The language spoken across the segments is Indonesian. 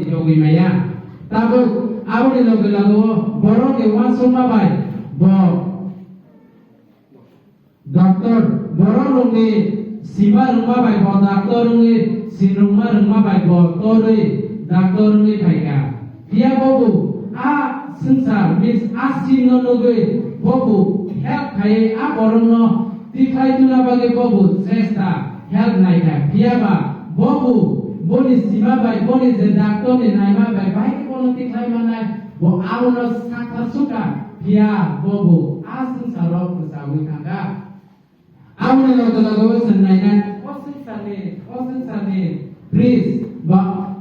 yogi maya tabu aboni logo lago borok ke wan soma bai bo doctor borok longi siba rumah bai bo doctor longi sinruma rumah bai bo tori doctor longi khaika dia bobu a sensar means asin no logo bobu help khai a borok no tikai tuna bagi bobu sesta help naika dia ba bobu boni sima bai boni je doctor ni naima bai bai kono tikai manai bo auno sakha suka dia bobu asin sarok kesawi kanga auno logo senainan osin sane please ba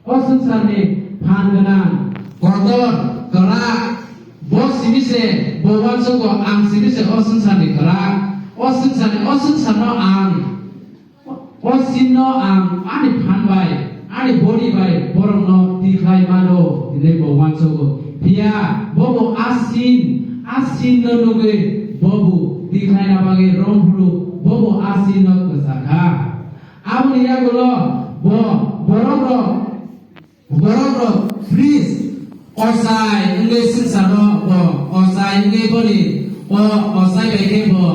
osin sane phanganang kotor kerak bos simise bowan sogo ang simise osin sane kerak osin sane ang osino ang ani phanbai ani body bai borong no tikhai mano le bowan sogo pia bobo asin no noge bobu tikhai na bage romplu bobo asin no kesaka amni ya golo borong ro please osai nge sinsaro bo osai nge boni osai bege bo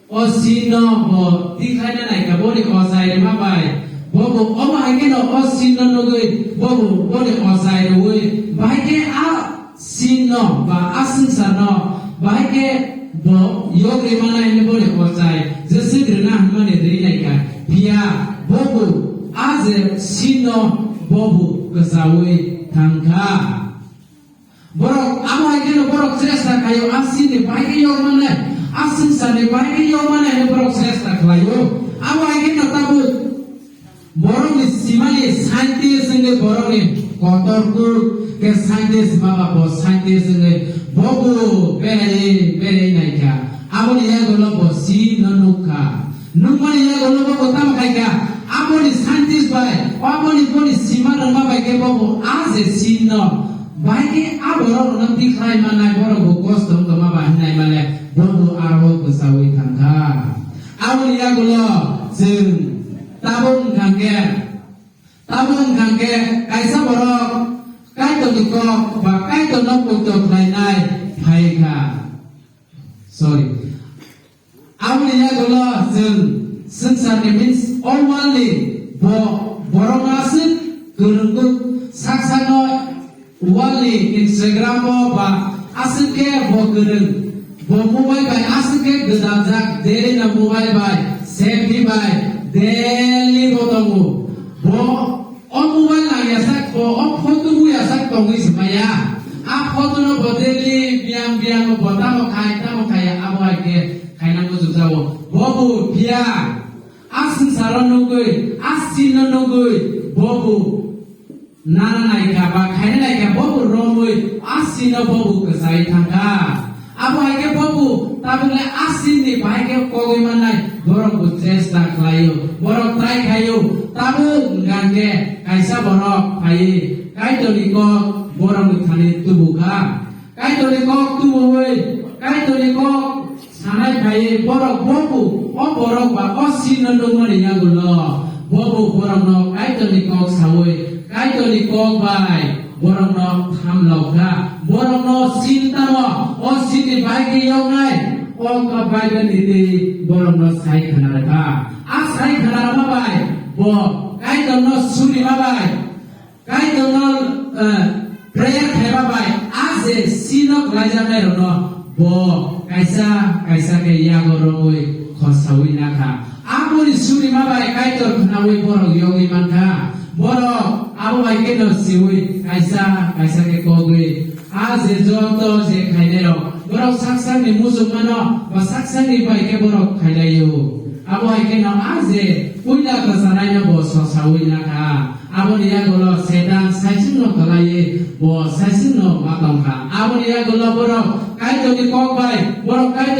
osino bo tikhai na nai ka boni osai ma bai bobo oma age no osino no ge bobo boni osai no we bai ke a sino ba asin sano bai ke bo yogi mana ne boni osai jese grena mane dei nai ka pia bobo aze sino bobu kesawi tangka borok amo age no borok sresta kayo asin ne bai ke yo mana asin sane bai ke yo mana ne borok sresta kayo amo age no tabu borok ni simali scientist nge borok ni kotor kur ke scientist baba bo scientist nge bobu bere naika amo ni ya golo bo si nanuka numani ya golo bo tam kaika amoni scientist bai amoni boni sima rama bai ke bobo aze sino bai ke aboro no tikhai manai boro go kostom to ma bai nai male bobo aro kesawi tangka amoni ya golo jeng tabung kangke kaisa boro kai to niko ba kai to no puto nai phaika sorry amoni ya golo jeng sensar means only borong asin gurunggu saksano wali Instagram ba asin ke bo gurung bo mobile bai asin ke gedajak dere na mobile bai selfie bai daily botongu bo on mobile na yasak bo on photo bu yasak tongi semaya a photo no bo daily biang bo tamo kaya abo ke kaina mo jujawo bobu pia asin saran nugui asin nugui bobu nana naika ba khaina naika bobu romui asin bobu kesai thangka abo age bobu tabule asin ni baike kogoi manai borok chesta khlayo borok trai khayo tabu gange kaisa borok khai kai toli ko borok thani tubuka kai toli ko tuboi kai toli ko sanai khai borok bobu o borok ba o sino ndongmani ya gulo bobo borok no kai to ni kok sawoi kai to ni kok bai borok no tham lokha borok no sinta no o sini bai ke yong nai o ka bai ga ni di borok no sai khana ka a sai khana ma bai bo kai to no suni ma bai kai to no prayer kheba bai a je sino raja nai no bo kaisa ke ya goroi khosawi nakha amuri suri mabai kaitor khnawi borok yogi manka borok abu bai ke no siwi kaisa ke kogui aje joto je khainero borok saksang ni musuk mano ba saksang ni bai ke borok khailayo abu bai ke no aje puila kasanai no bo sosawi nakha abu ni ya golo sedan saisin no kalaye bo saisin no matongka abu ni ya golo borok kai to ni kok bai borok kai